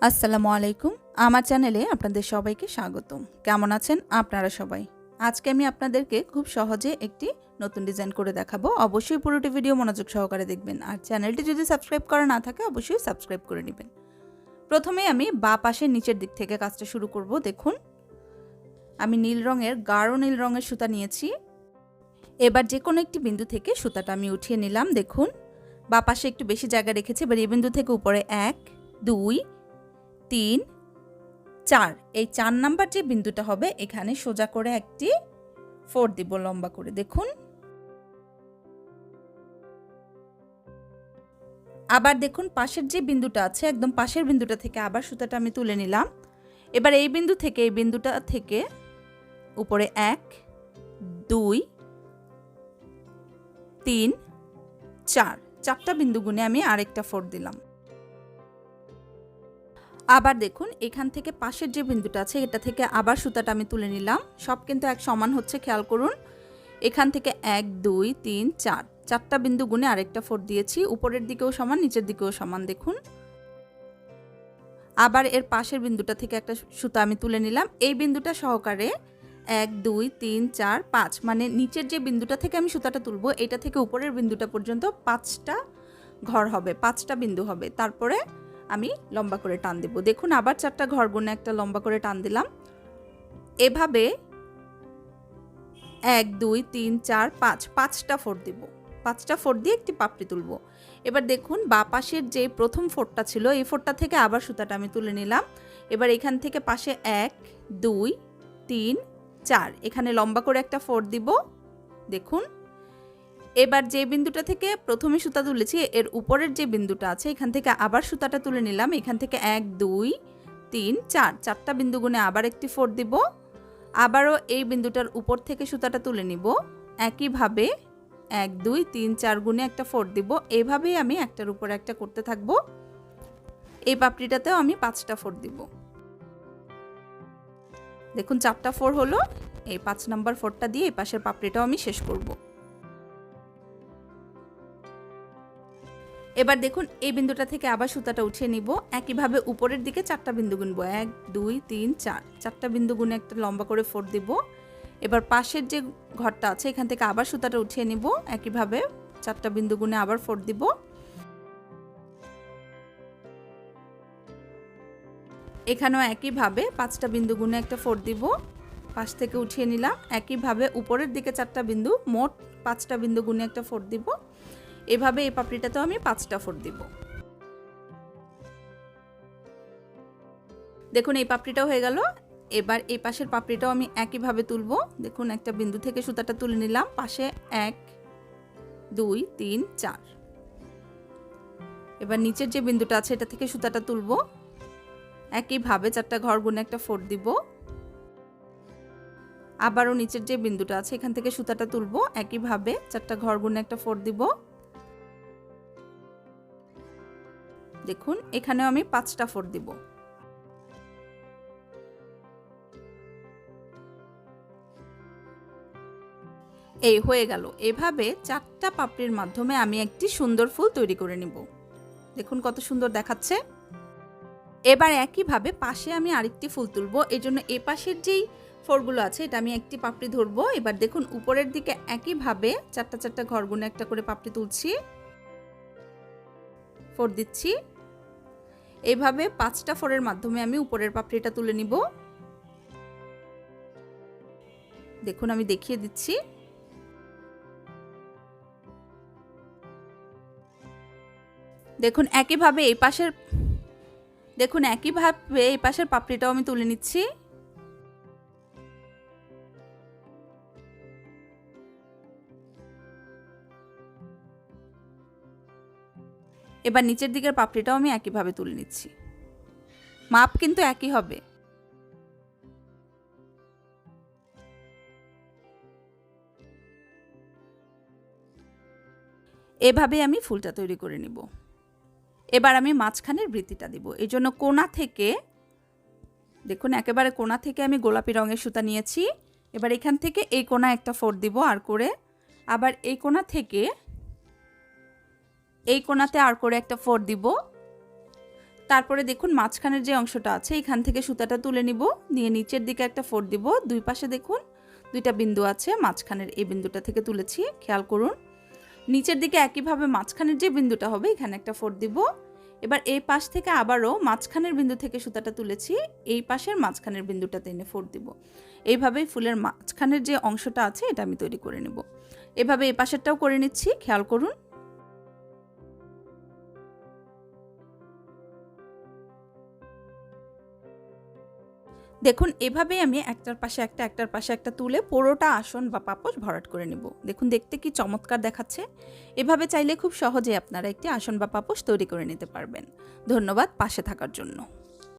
আসসালামু আলাইকুম। আমার চ্যানেলে আপনাদের সবাইকে স্বাগতম। কেমন আছেন আপনারা সবাই? আজকে আমি আপনাদেরকে খুব সহজে একটি নতুন ডিজাইন করে দেখাবো। অবশ্যই পুরোটি ভিডিও মনোযোগ সহকারে দেখবেন। আর চ্যানেলটি যদি সাবস্ক্রাইব করা না থাকে অবশ্যই সাবস্ক্রাইব করে নেবেন। প্রথমে আমি বাঁ পাশের নিচের দিক থেকে কাজটা শুরু করব। দেখুন, আমি নীল রঙের গাঢ় নীল রঙের সুতা নিয়েছি। এবার যে কোনো একটি বিন্দু থেকে সুতাটা আমি উঠিয়ে নিলাম। দেখুন, বাঁ পাশে একটু বেশি জায়গা রেখেছি। এবার এই বিন্দু থেকে উপরে 1, 2, 3, 4 এই 4 নাম্বার যে বিন্দুটা হবে এখানে সোজা করে একটি 4 দিব লম্বা করে। দেখুন, আবার দেখুন পাশের যে বিন্দুটা আছে একদম পাশের বিন্দুটা থেকে আবার সুতাটা আমি তুলে নিলাম। এবার এই বিন্দু থেকে এই বিন্দুটা থেকে উপরে 1, 2, 3, 4 চারটা বিন্দু গুণে আমি আরেকটা 4 দিলাম। আবার দেখুন এখান থেকে পাশের যে বিন্দুটা আছে এটা থেকে আবার সুতাটা আমি তুলে নিলাম। সব কিন্তু এক সমান হচ্ছে, খেয়াল করুন। এখান থেকে 1, 2, 3, 4 চারটা বিন্দু গুণে আরেকটা 4 দিয়েছি। উপরের দিকেও সমান, নিচের দিকেও সমান। দেখুন, আবার এর পাশের বিন্দুটা থেকে একটা সুতা আমি তুলে নিলাম। এই বিন্দুটা সহকারে 1, 2, 3, 4, 5 মানে নিচের যে বিন্দুটা থেকে আমি সুতাটা তুলবো এটা থেকে উপরের বিন্দুটা পর্যন্ত 5টা ঘর হবে, 5টা বিন্দু হবে। তারপরে আমি লম্বা করে টান দেব। দেখুন, আবার 4টা ঘর গুণে একটা লম্বা করে টান দিলাম। এভাবে 1, 2, 3, 4, 5 5টা 4 দিব। 5টা 4 দিয়ে একটি পাপড়ি তুলব। এবার দেখুন বাঁ পাশের যে প্রথম 4টা ছিল এই 4টা থেকে আবার সুতাটা আমি তুলে নিলাম। এবার এখান থেকে পাশে 1, 2, 3, 4 এখানে লম্বা করে একটা 4 দিব। দেখুন, এবার যে বিন্দুটা থেকে প্রথমে সুতা তুলেছি এর উপরের যে বিন্দুটা আছে এখান থেকে আবার সুতাটা তুলে নিলাম। এখান থেকে 1, 2, 3, 4 চারটা বিন্দু গুণে আবার একটি 4 দিব। আবারও এই বিন্দুটার উপর থেকে সুতাটা তুলে নিব। একইভাবে 1, 2, 3, 4 গুণে একটা 4 দিব। এইভাবেই আমি একটার উপর একটা করতে থাকব। এই পাপড়িটাতেও আমি 5টা 4 দিব। দেখুন 4টা 4 হলো। এই 5 নাম্বার 4টা দিয়ে এই পাশের পাপড়িটাও আমি শেষ করব। এবার দেখুন এই বিন্দুটা থেকে আবার সুতাটা উঠিয়ে নিব। একইভাবে উপরের দিকে 4টা বিন্দু গুনব। 1, 2, 3, 4 চারটা বিন্দু গুনে একটা লম্বা করে 4 দিব। এবার পাশের যে ঘরটা আছে এখান থেকে আবার সুতাটা উঠিয়ে নিব। একইভাবে 4টা বিন্দু গুনে আবার 4 দিব। এখানেও একইভাবে 5টা বিন্দু গুনে একটা 4 দিব। পাশ থেকে উঠিয়ে নিলাম। একইভাবে উপরের দিকে 4টা বিন্দু, মোট 5টা বিন্দু গুনে একটা 4 দিব। এভাবে এই পাপড়িটাতেও আমি 5টা 4 দিব। দেখুন এই পাপড়িটাও হয়ে গেল। এবার এই পাশের পাপড়িটাও আমি একইভাবে তুলব। দেখুন একটা বিন্দু থেকে সুতাটা তুলে নিলাম। পাশে 1, 2, 3, 4 এবার নিচের যে বিন্দুটা আছে এটা থেকে সুতাটা তুলব। একইভাবে 4টা ঘর গুণে একটা 4 দিব। আবারও নিচের যে বিন্দুটা আছে এখান থেকে সুতাটা তুলব। একইভাবে 4টা ঘর গুণে একটা 4 দিব। দেখুন এখানেও আমি 5টা 4 দিব। এই হয়ে গেল। এভাবে 4টা পাপড়ির মাধ্যমে আমি একটি সুন্দর ফুল তৈরি করে নিব। দেখুন কত সুন্দর দেখাচ্ছে। এবার একইভাবে পাশে আমি আরেকটি ফুল তুলব। এই জন্য এ পাশের যেই 4গুলো আছে এটা আমি একটি পাপড়ি ধরবো। এবার দেখুন উপরের দিকে একইভাবে 4টা ঘর গুণে একটা করে পাপড়ি তুলছি, 4 দিচ্ছি। এইভাবে 5টা 4-এর মাধ্যমে আমি উপরের পাপড়িটা তুলে নিব। দেখুন আমি দেখিয়ে দিচ্ছি। দেখুন একইভাবে এই পাশের পাপড়িটাও আমি তুলে নিচ্ছি। এবার নিচের দিকের পাপড়িটাও আমি একইভাবে তুলে নিচ্ছি। মাপ কিন্তু একই হবে। এভাবে আমি ফুলটা তৈরি করে নিব। এবার আমি মাঝখানের বৃত্তিটা দিব। এই জন্য কোণা থেকে, দেখুন একেবারে কোণা থেকে আমি গোলাপি রঙের সুতা নিয়েছি। এবার এখান থেকে এই কোণা একটা 4 দিব আর করে, আবার এই কোণা থেকে এই কোণাতে আর করে একটা 4 দিব। তারপরে দেখুন মাঝখানের যে অংশটা আছে এখান থেকে সুতাটা তুলে নিব, নিয়ে নিচের দিকে একটা ফোড় দিব। দুই পাশে দেখুন দুইটা বিন্দু আছে, মাঝখানের এই বিন্দুটা থেকে তুলেছি, খেয়াল করুন। নিচের দিকে একইভাবে মাঝখানের যে বিন্দুটা হবে এখানে একটা ফোড় দিব। এবার এই পাশ থেকে আবারও মাঝখানের বিন্দু থেকে সুতাটা তুলেছি, এই পাশের মাঝখানের বিন্দুটাতে এনে ফোড় দিব। এইভাবেই ফুলের মাঝখানের যে অংশটা আছে এটা আমি তৈরি করে নেব। এভাবে এই পাশেরটাও করে নিচ্ছি, খেয়াল করুন। দেখুন এভাবেই আমি একটার পাশে একটা তুলে পুরোটা আসন বা পাপোশ ভরাট করে নেব। দেখুন দেখতে কি চমৎকার দেখাচ্ছে। এভাবে চাইলে খুব সহজে আপনারা একটি আসন বা পাপোশ তৈরি করে নিতে পারবেন। ধন্যবাদ পাশে থাকার জন্য।